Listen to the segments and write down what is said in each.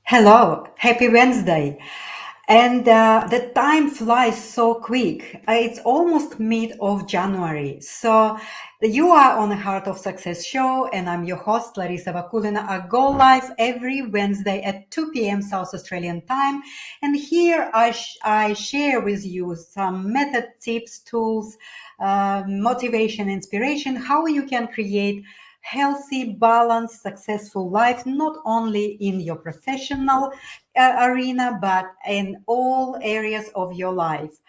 Hello, happy Wednesday. And the time flies so quick. It's almost mid of January. So you are on the Heart of Success show, and I'm your host, Larissa Vakulina. I go live every Wednesday at 2 p.m. South Australian time. And here I share with you some method, tips, tools, motivation, inspiration, how you can create healthy, balanced, successful life, not only in your professional arena, but in all areas of your life.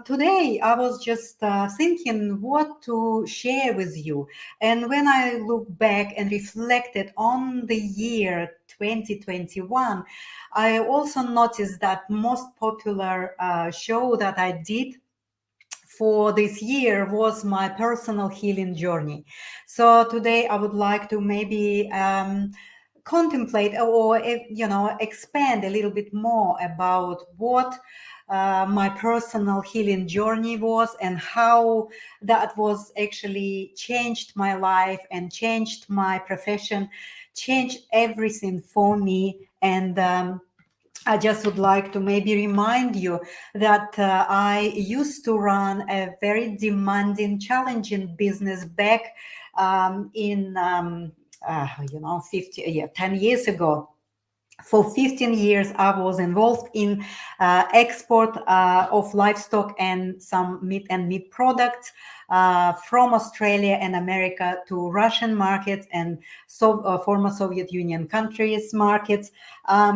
Today, I was just thinking what to share with you. And when I look back and reflected on the year 2021, I also noticed that most popular show that I did for this year was my personal healing journey. So today I would like to maybe contemplate or expand a little bit more about what my personal healing journey was and how that was actually changed my life and changed my profession, changed everything for me. And I just would like to maybe remind you that I used to run a very demanding, challenging business back in 10 years ago. For 15 years, I was involved in export of livestock and some meat products from Australia and America to Russian markets and former Soviet Union countries markets.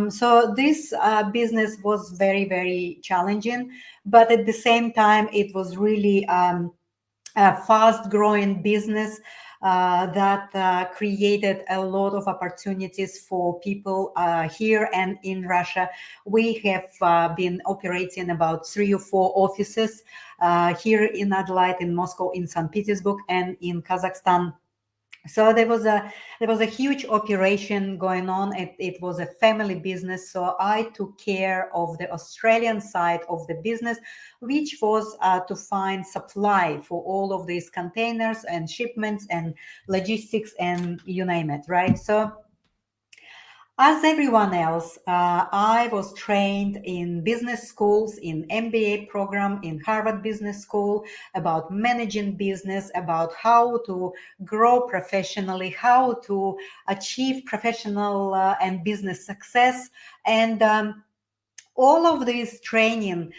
So this business was very, very challenging, but at the same time, it was really a fast growing business that created a lot of opportunities for people here and in Russia. We have been operating about 3 or 4 offices here in Adelaide, in Moscow, in St. Petersburg, and in Kazakhstan. So there was a huge operation going on. It was a family business, so I took care of the Australian side of the business, which was to find supply for all of these containers and shipments and logistics and you name it, right? So as everyone else, I was trained in business schools, in MBA program, in Harvard Business School, about managing business, about how to grow professionally, how to achieve professional and business success. And all of this training,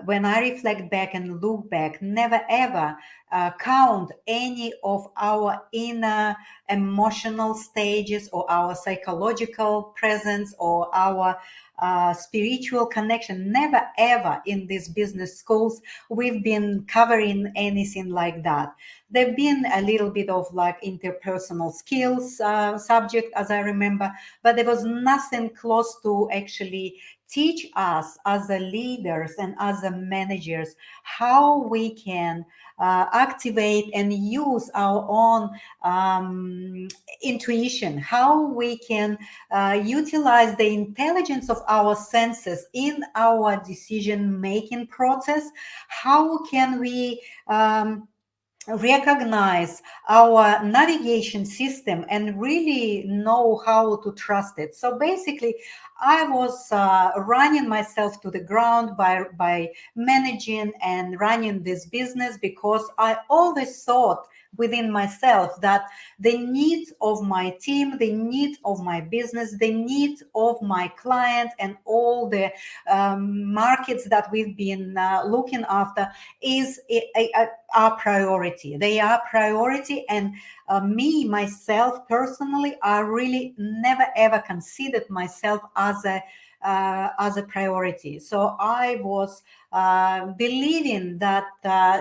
when I reflect back and look back, never ever count any of our inner emotional stages or our psychological presence or our spiritual connection. Never ever in these business schools we've been covering anything like that. There've been a little bit of like interpersonal skills subject, as I remember, but there was nothing close to actually teach us as a leaders and as a managers how we can activate and use our own intuition, how we can utilize the intelligence of our senses in our decision making process, how can we recognize our navigation system and really know how to trust it. So basically, I was running myself to the ground by managing and running this business because I always thought within myself that the needs of my team, the needs of my business, the needs of my clients, and all the markets that we've been looking after is our priority. They are priority, and me myself personally, I really never ever considered myself as a priority. So I was believing that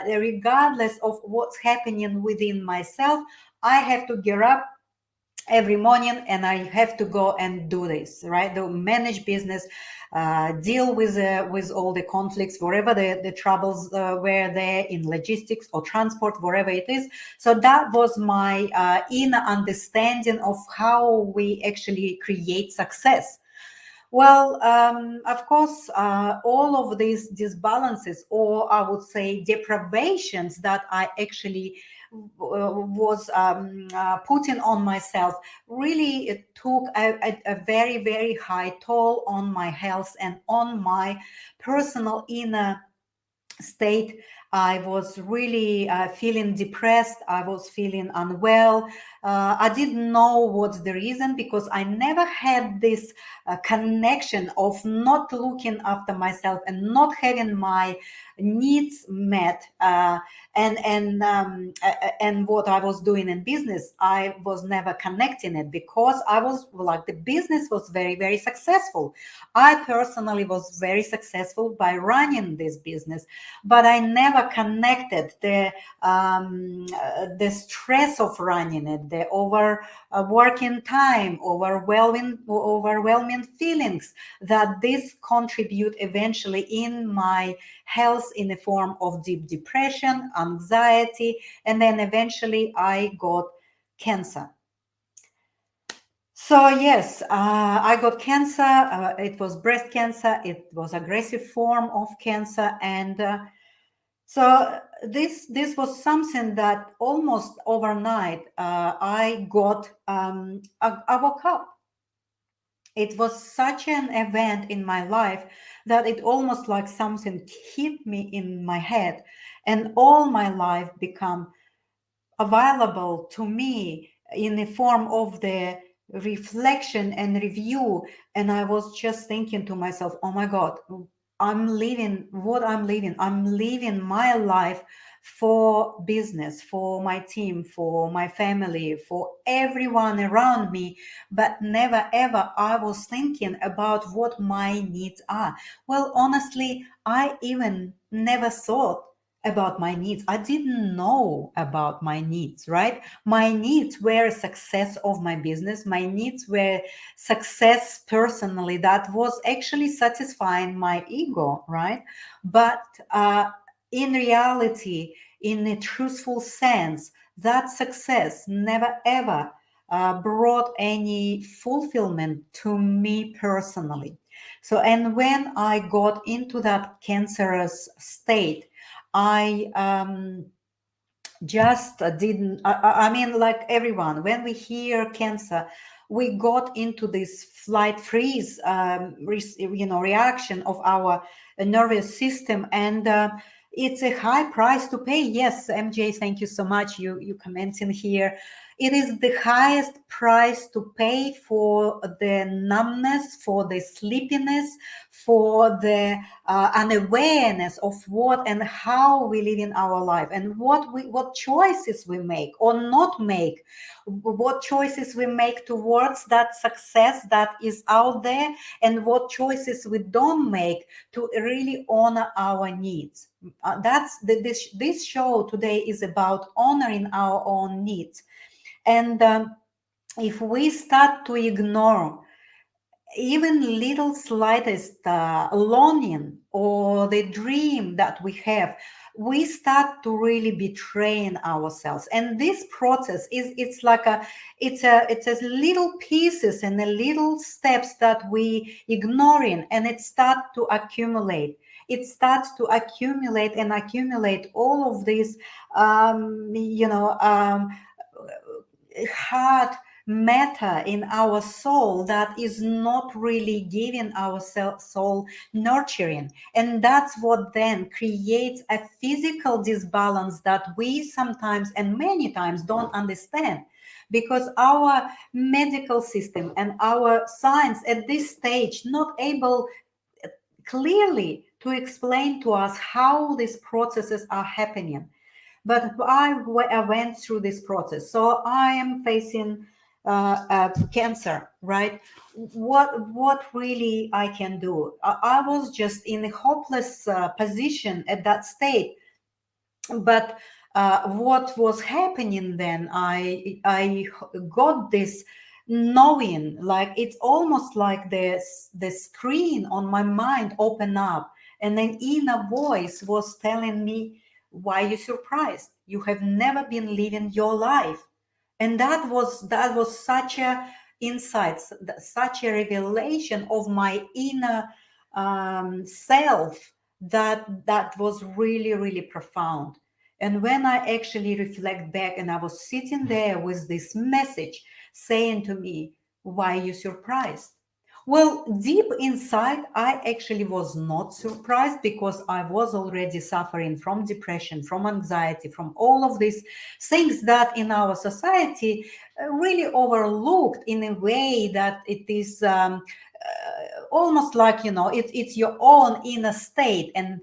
regardless of what's happening within myself, I have to get up every morning and I have to go and do this, right? To manage business, deal with all the conflicts, wherever the troubles were there in logistics or transport, wherever it is. So that was my inner understanding of how we actually create success. Well, of course, all of these disbalances, or I would say deprivations that I actually was putting on myself really it took a very, very high toll on my health and on my personal inner state. I was really feeling depressed. I was feeling unwell. I didn't know what's the reason because I never had this connection of not looking after myself and not having my needs met. And what I was doing in business, I was never connecting it because I was like the business was very, very successful. I personally was very successful by running this business, but I never connected the stress of running it, the over working time, overwhelming feelings that this contribute eventually in my health in the form of deep depression, anxiety, and then eventually I got cancer. So yes, I got cancer. It was breast cancer. It was aggressive form of cancer, and so this was something that almost overnight I got. I woke up. It was such an event in my life that it almost like something hit me in my head, and all my life become available to me in the form of the reflection and review. And I was just thinking to myself, oh my God, I'm living my life for business, for my team, for my family, for everyone around me. But never ever I was thinking about what my needs are. Well, honestly, I even never thought about my needs. I didn't know about my needs, right? My needs were success of my business. My needs were success personally that was actually satisfying my ego, right? But in reality, in a truthful sense, that success never ever brought any fulfillment to me personally. So, and when I got into that cancerous state, I just didn't. I mean, like everyone, when we hear cancer, we got into this flight freeze, reaction of our nervous system, and it's a high price to pay. Yes, MJ, thank you so much. You commenting here. It is the highest price to pay for the numbness, for the sleepiness, for the unawareness of what and how we live in our life, and what choices we make or not make, what choices we make towards that success that is out there, and what choices we don't make to really honor our needs. This show today is about honoring our own needs. And if we start to ignore even little slightest longing or the dream that we have, we start to really betraying ourselves. And this process is, it's a little pieces and the little steps that we ignoring, and it starts to accumulate. It starts to accumulate and accumulate all of these hard matter in our soul that is not really giving our soul nurturing. And that's what then creates a physical disbalance that we sometimes and many times don't understand, because our medical system and our science at this stage not able clearly to explain to us how these processes are happening. But I went through this process. So I am facing cancer, right? What really I can do? I was just in a hopeless position at that state. But what was happening then? I got this knowing, like it's almost like the screen on my mind opened up, and an inner voice was telling me, why are you surprised? You have never been living your life. And that was such a insight, such a revelation of my inner self, that was really, really profound. And when I actually reflect back and I was sitting there with this message saying to me, why are you surprised? Well, deep inside, I actually was not surprised because I was already suffering from depression, from anxiety, from all of these things that in our society really overlooked in a way that it is almost like, it's your own inner state, and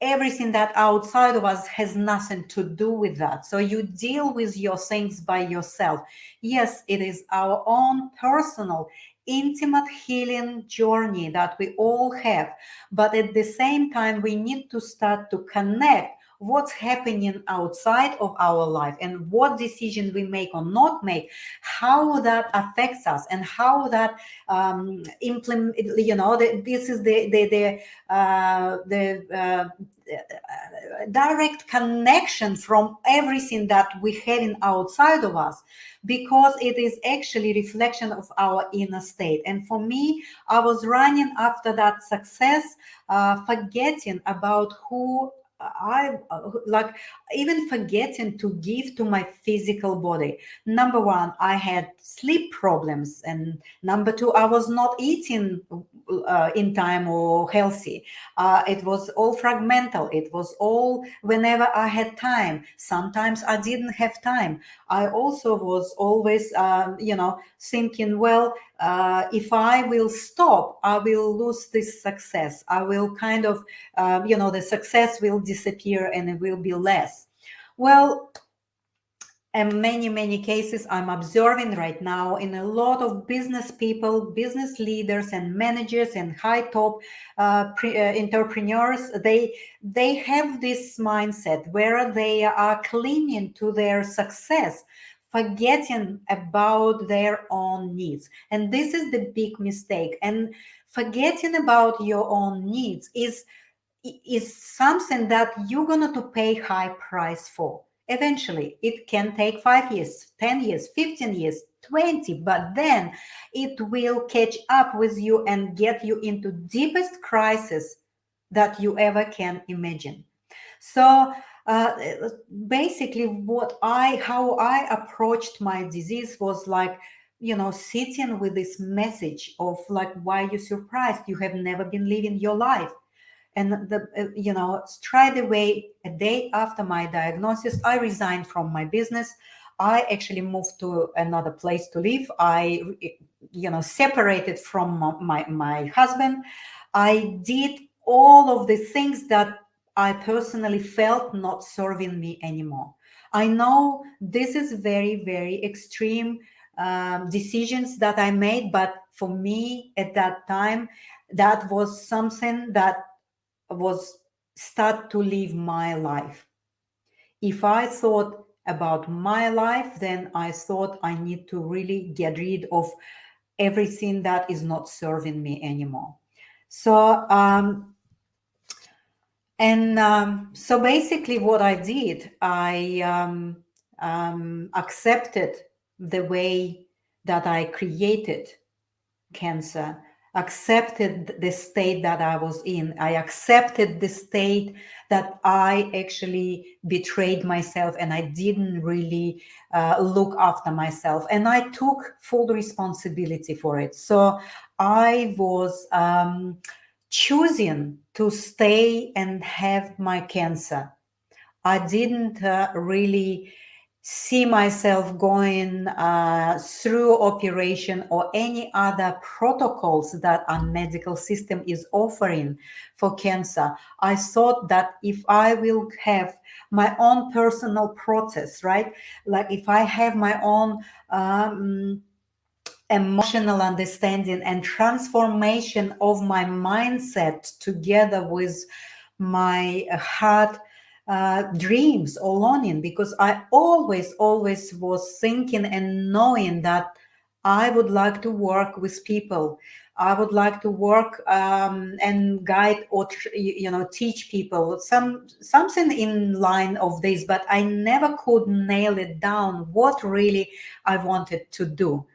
everything that outside of us has nothing to do with that. So you deal with your things by yourself. Yes, it is our own personal intimate healing journey that we all have, but at the same time we need to start to connect what's happening outside of our life and what decision we make or not make, how that affects us, and how that implement, this is the direct connection from everything that we have in outside of us, because it is actually reflection of our inner state. And for me, I was running after that success, forgetting about who I like, even forgetting to give to my physical body. Number one, I had sleep problems, and number two, I was not eating in time or healthy. It was all fragmental. It was all whenever I had time. Sometimes I didn't have time. I also was always, thinking, well, if I will stop, I will lose this success. I will kind of, the success will disappear and it will be less. Well, and many cases I'm observing right now in a lot of business people, business leaders and managers and high top entrepreneurs, they have this mindset where they are clinging to their success, forgetting about their own needs. And this is the big mistake. And forgetting about your own needs is something that you're going to pay high price for. Eventually, it can take 5 years, 10 years, 15 years, 20, but then it will catch up with you and get you into deepest crisis that you ever can imagine. So basically how I approached my disease was like, sitting with this message of like, why are you surprised? You have never been living your life. And straight away, a day after my diagnosis, I resigned from my business. I actually moved to another place to live. I separated from my husband. I did all of the things that I personally felt not serving me anymore. I know this is very, very extreme decisions that I made, but for me at that time, that was something that was start to live my life. If I thought about my life, then I thought I need to really get rid of everything that is not serving me anymore. So so basically what I did, I accepted the way that I created cancer, accepted the state that I was in. I accepted the state that I actually betrayed myself and I didn't really look after myself. And I took full responsibility for it. So I was choosing to stay and have my cancer. I didn't really see myself going through operation or any other protocols that our medical system is offering for cancer. I thought that if I will have my own personal process, right? Like if I have my own emotional understanding and transformation of my mindset together with my heart dreams or longing, because I always was thinking and knowing that I would like to work with people. I would like to work and guide or teach people something in line of this, but I never could nail it down what really I wanted to do.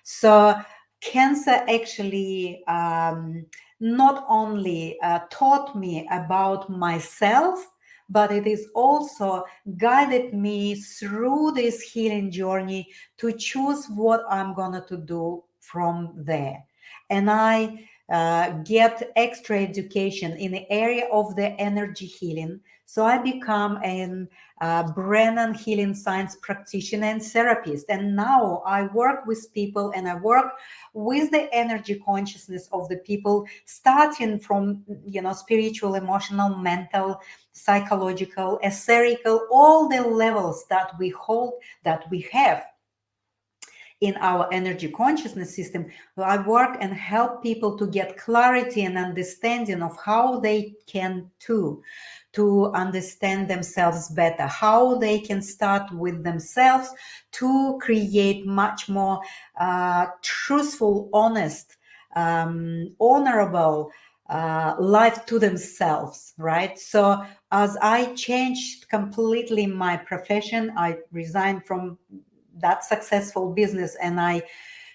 So cancer actually not only taught me about myself, but it is also guided me through this healing journey to choose what I'm going to do from there. And I get extra education in the area of the energy healing. So I become an Brennan healing science practitioner and therapist. And now I work with people and I work with the energy consciousness of the people, starting from, spiritual, emotional, mental, psychological, etherical, all the levels that we hold, that we have in our energy consciousness system. I work and help people to get clarity and understanding of how they can too, to understand themselves better, how they can start with themselves to create much more truthful, honest, honorable life to themselves, right? So as I changed completely my profession, I resigned from that successful business and I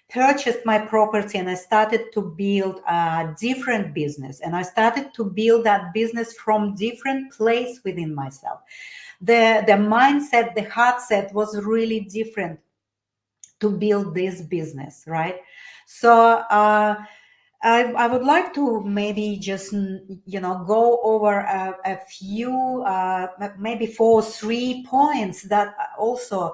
purchased my property and I started to build a different business, and I started to build that business from different place within myself. The mindset, the heart set was really different to build this business, right? So I would like to maybe just go over a few maybe 3 points that also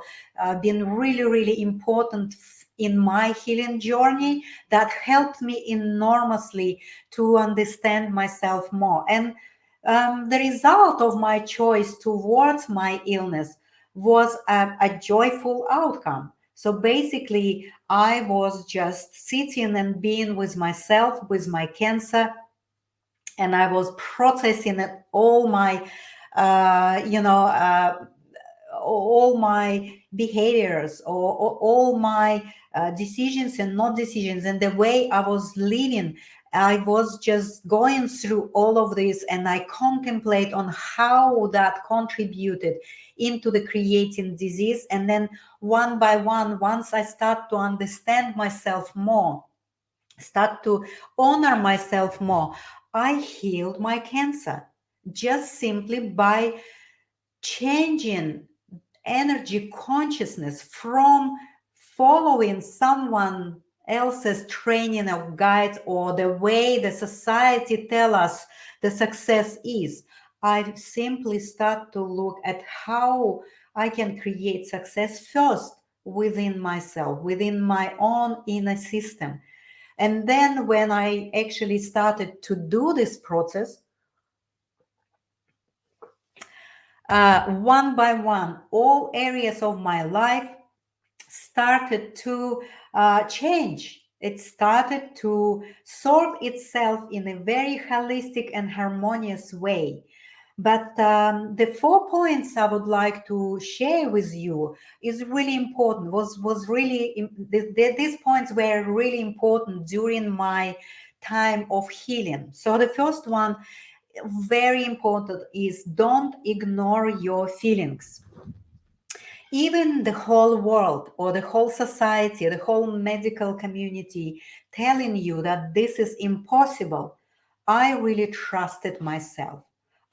been really really important in my healing journey, that helped me enormously to understand myself more. And the result of my choice towards my illness was a joyful outcome. So basically, I was just sitting and being with myself, with my cancer, and I was processing it, all my, all my behaviors, or all my decisions and not decisions, and the way I was living. I was just going through all of this, and I contemplate on how that contributed into the creating disease. And then one by one, once I start to understand myself more, start to honor myself more, I healed my cancer just simply by changing energy consciousness from following someone else's training or guides, or the way the society tell us the success is. I simply start to look at how I can create success first within myself, within my own inner system. And then when I actually started to do this process, one by one, all areas of my life started to change. It started to sort itself in a very holistic and harmonious way. But the 4 points I would like to share with you is really important. Was really these points were really important during my time of healing. So the first one, very important, is don't ignore your feelings. Even the whole world or the whole society, the whole medical community telling you that this is impossible, I really trusted myself.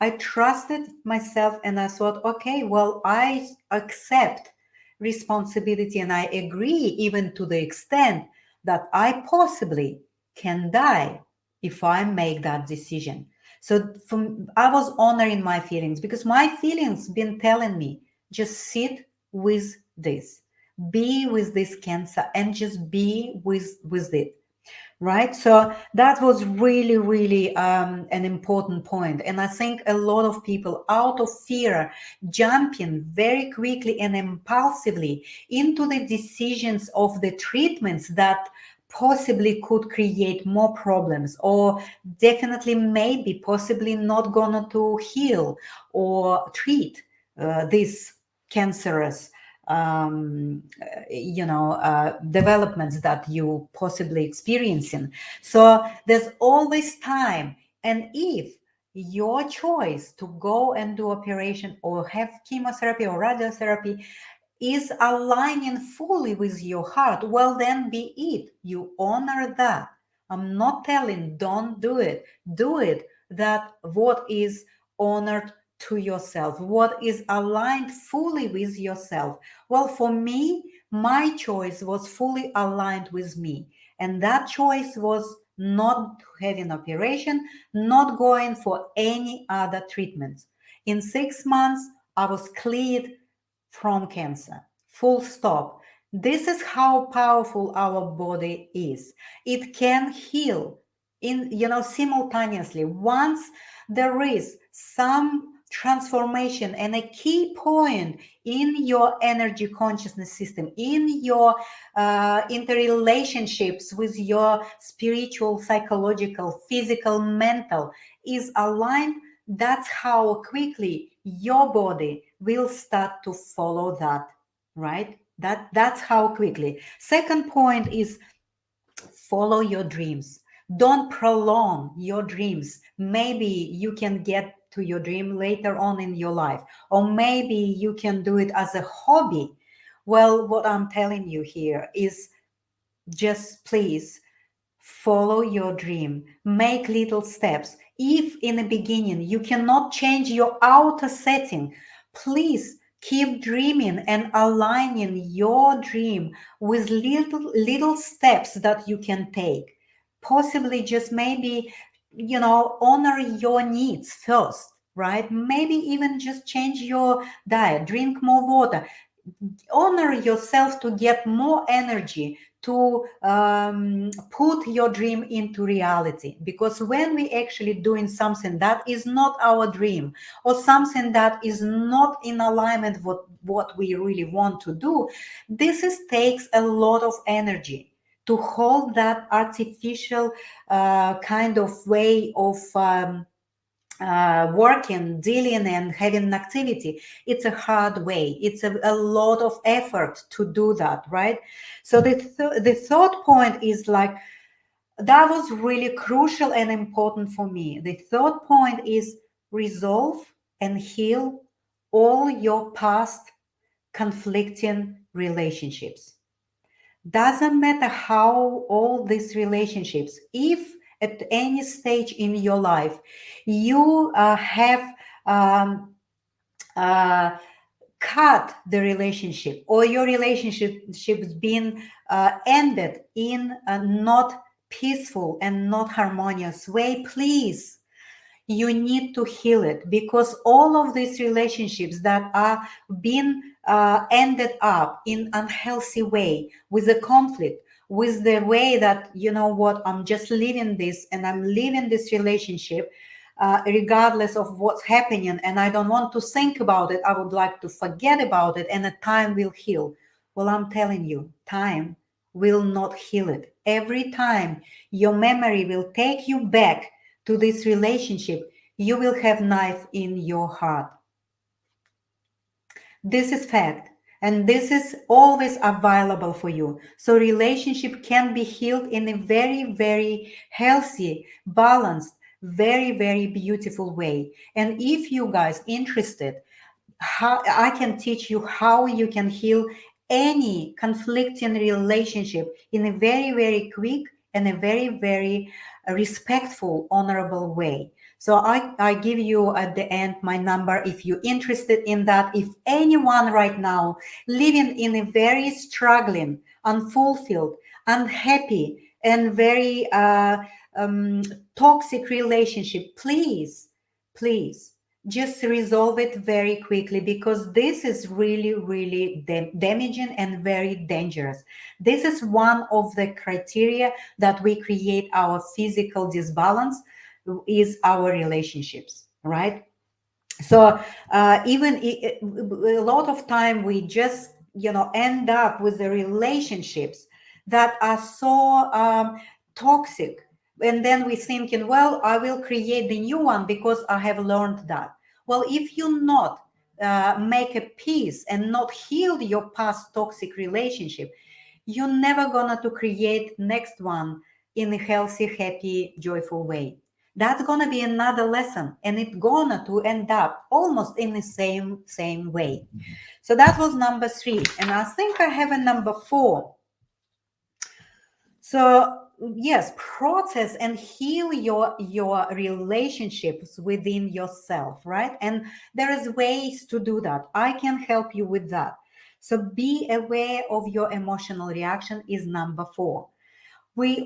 I trusted myself and I thought, okay, well, I accept responsibility and I agree, even to the extent that I possibly can die if I make that decision. So I was honoring my feelings, because my feelings been telling me, just sit with this, be with this cancer, and just be with it, right? So that was really really an important point. And I think a lot of people, out of fear, jumping very quickly and impulsively into the decisions of the treatments that possibly could create more problems, or definitely maybe possibly not gonna to heal or treat this cancerous developments that you possibly experiencing. So there's always time. And if your choice to go and do operation or have chemotherapy or radiotherapy is aligning fully with your heart, well, then be it. You honor that. I'm not telling don't do it. Do it. That what is honored to yourself, what is aligned fully with yourself. Well, for me, my choice was fully aligned with me. And that choice was not having operation, not going for any other treatments. In 6 months, I was cleared from cancer. Full stop. This is how powerful our body is. It can heal in simultaneously. Once there is some transformation and a key point in your energy consciousness system, in your interrelationships with your spiritual, psychological, physical, mental is aligned, that's how quickly your body will start to follow that, right? That's how quickly. Second point is follow your dreams. Don't prolong your dreams. Maybe you can get to your dream later on in your life, or maybe you can do it as a hobby. Well, what I'm telling you here is just please follow your dream, make little steps. If in the beginning you cannot change your outer setting, please keep dreaming and aligning your dream with little steps that you can take. Possibly just maybe, honor your needs first, right? Maybe even just change your diet, drink more water, honor yourself to get more energy to put your dream into reality. Because when we actually doing something that is not our dream, or something that is not in alignment with what we really want to do, takes a lot of energy to hold that artificial kind of way of working, dealing, and having an activity. It's a hard way. It's a lot of effort to do that, right? So the third point is like, that was really crucial and important for me. The third point is resolve and heal all your past conflicting relationships. Doesn't matter how all these relationships, if at any stage in your life you have uh, cut the relationship, or your relationship has been ended in a not peaceful and not harmonious way, please, you need to heal it. Because all of these relationships that are being ended up in unhealthy way, with a conflict, with the way that, I'm just leaving this and I'm leaving this relationship regardless of what's happening, and I don't want to think about it, I would like to forget about it, and the time will heal. Well, I'm telling you, time will not heal it. Every time your memory will take you back to this relationship, you will have knife in your heart. This is fact, and this is always available for you. So relationship can be healed in a very, very healthy, balanced, very, very beautiful way. And if you guys interested, how I can teach you how you can heal any conflicting relationship in a very, very quick and a very, very respectful, honorable way. So I give you at the end my number if you're interested in that. If anyone right now living in a very struggling, unfulfilled, unhappy, and very toxic relationship, please just resolve it very quickly, because this is really, really damaging and very dangerous. This is one of the criteria that we create our physical disbalance, is our relationships, right? So even a lot of time we just end up with the relationships that are so toxic, and then we thinking, well, I will create the new one because I have learned that. Well, if you not make a peace and not heal your past toxic relationship, you're never gonna to create next one in a healthy, happy, joyful way. That's gonna be another lesson, and it's gonna to end up almost in the same way. So that was number 3, and I think I have a number 4. So yes, process and heal your relationships within yourself, right? And there is ways to do that. I can help you with that. So be aware of your emotional reaction is number 4. We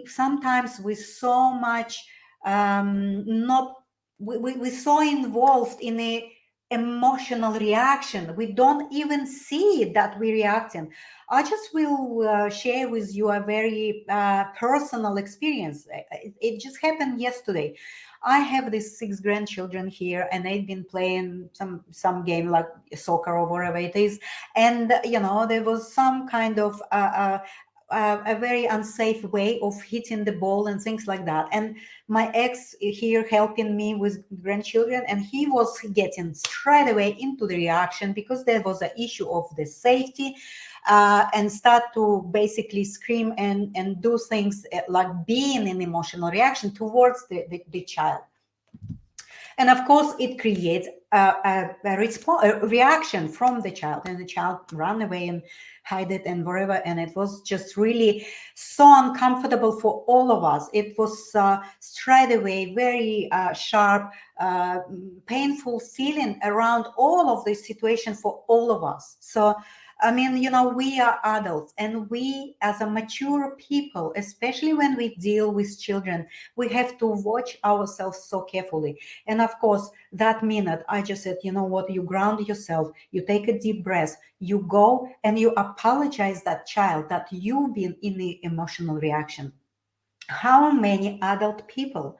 sometimes we so much not we so involved in a emotional reaction, we don't even see that we're reacting. I just will share with you a very personal experience. It just happened yesterday. I have these 6 grandchildren here, and they've been playing some game like soccer or whatever it is. And there was some kind of a very unsafe way of hitting the ball and things like that. And my ex here helping me with grandchildren, and he was getting straight away into the reaction because there was an issue of the safety, and start to basically scream and do things like being in emotional reaction towards the child. And of course, it creates a reaction from the child, and the child ran away and hide it and whatever. And it was just really so uncomfortable for all of us. It was straight away very sharp, painful feeling around all of this situation for all of us. So I mean, we are adults, and we, as a mature people, especially when we deal with children, we have to watch ourselves so carefully. And of course, that minute, I just said, you know what, you ground yourself, you take a deep breath, you go and you apologize that child that you've been in the emotional reaction. How many adult people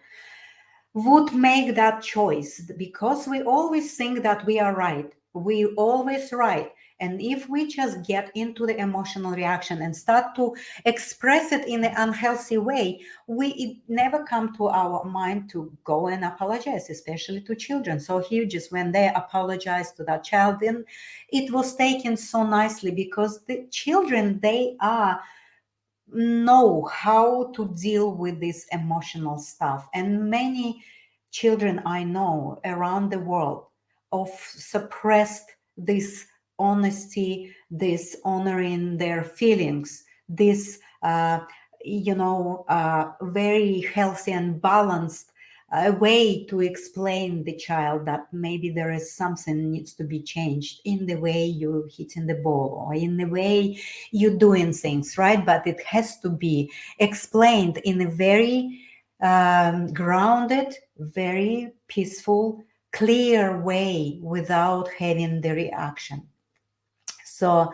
would make that choice? Because we always think that we are right. We always right. And if we just get into the emotional reaction and start to express it in an unhealthy way, it never come to our mind to go and apologize, especially to children. So here, just when they apologize to that child, then it was taken so nicely, because the children, they are know how to deal with this emotional stuff. And many children I know around the world of suppressed this honesty, this honoring their feelings, this very healthy and balanced a way to explain the child that maybe there is something needs to be changed in the way you hitting the ball or in the way you doing things, right? But it has to be explained in a very grounded, very peaceful, clear way without having the reaction. So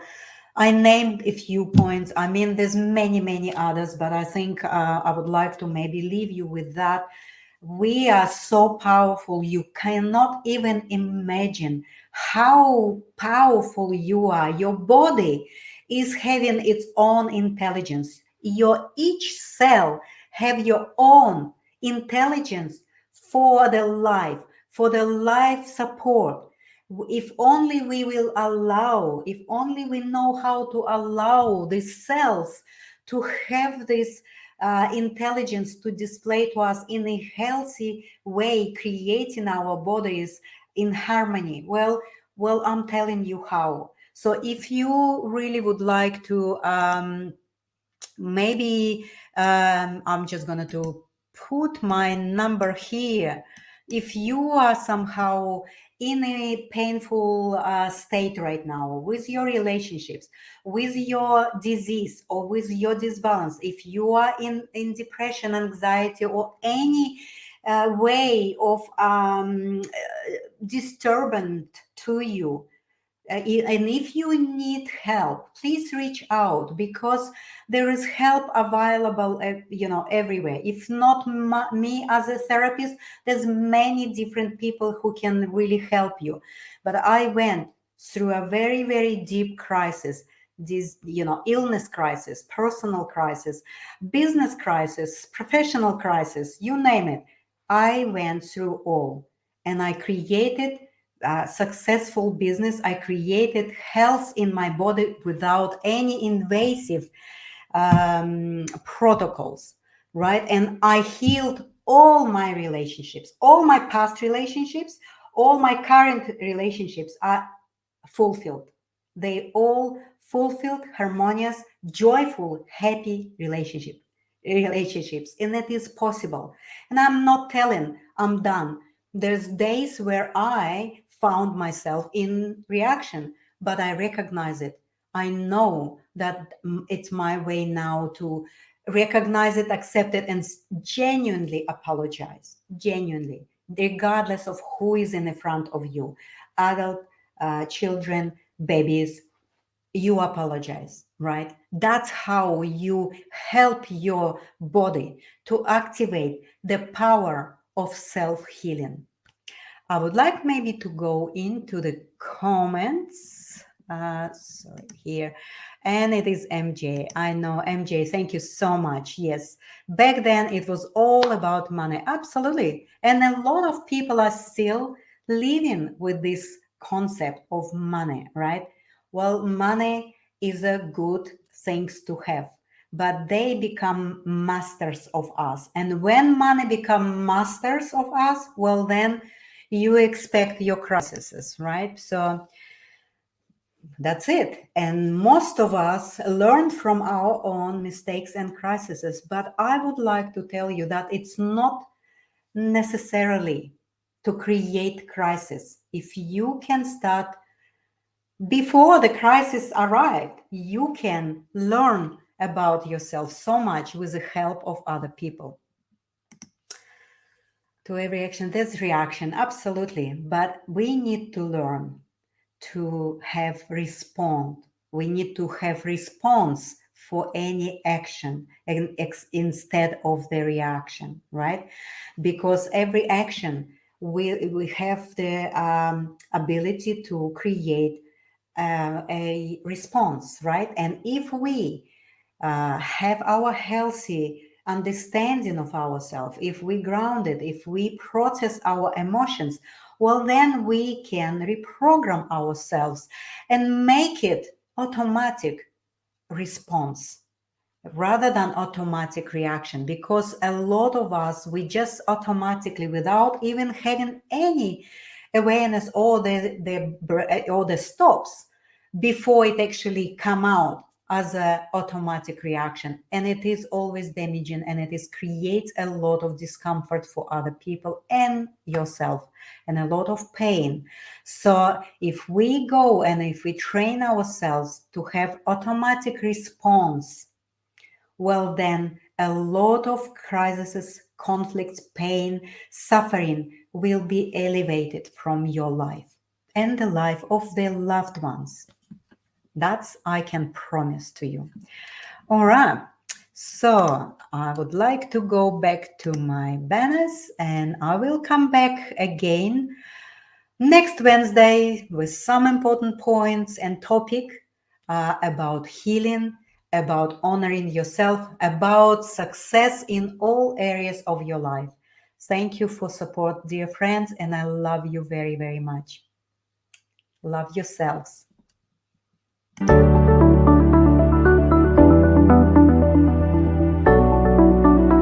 I named a few points. I mean, there's many, many others, but I think I would like to maybe leave you with that. We are so powerful. You cannot even imagine how powerful you are. Your body is having its own intelligence. Your each cell have your own intelligence for the life support. If only we will allow, if only we know how to allow these cells to have this intelligence to display to us in a healthy way, creating our bodies in harmony. Well, I'm telling you how. So if you really would like to maybe I'm just going to put my number here. If you are somehow in a painful state right now with your relationships, with your disease, or with your disbalance, if you are in depression, anxiety, or any way of disturbance to you, and if you need help, please reach out, because there is help available everywhere. If not me as a therapist, there's many different people who can really help you. But I went through a very, very deep crisis, this illness crisis, personal crisis, business crisis, professional crisis, you name it. I went through all, and I created successful business. I created health in my body without any invasive protocols, right? And I healed all my relationships, all my past relationships, all my current relationships are fulfilled. They all fulfilled, harmonious, joyful, happy relationship. relationships, and it is possible. And I'm not telling I'm done. There's days where I found myself in reaction, but I recognize it. I know that it's my way now to recognize it, accept it, and genuinely apologize. Genuinely, regardless of who is in the front of you, adult, children, babies, you apologize, right? That's how you help your body to activate the power of self-healing. I would like maybe to go into the comments. Sorry, here. And it is MJ. I know, MJ, thank you so much. Yes, back then it was all about money. Absolutely. And a lot of people are still living with this concept of money, right? Well, money is a good thing to have, but they become masters of us. And when money become masters of us, well, then you expect your crises, right? So that's it. And most of us learn from our own mistakes and crises. But I would like to tell you that it's not necessarily to create crisis. If you can start before the crisis arrived, you can learn about yourself so much with the help of other people. To every action, there's reaction, absolutely. But we need to learn to have respond. We need to have response for any action instead of the reaction, right? Because every action, we have the ability to create a response, right? And if we have our healthy understanding of ourselves, if we grounded, if we process our emotions, well, then we can reprogram ourselves and make it automatic response rather than automatic reaction, because a lot of us, we just automatically, without even having any awareness or the stops before it actually come out as a automatic reaction, and it is always damaging, and it is creates a lot of discomfort for other people and yourself, and a lot of pain. So if we go and if we train ourselves to have automatic response, well, then a lot of crises, conflicts, pain, suffering will be elevated from your life and the life of their loved ones. That's I can promise to you. All right. So I would like to go back to my banners, and I will come back again next Wednesday with some important points and topic about healing, about honoring yourself, about success in all areas of your life. Thank you for support, dear friends, and I love you very, very much. Love yourselves.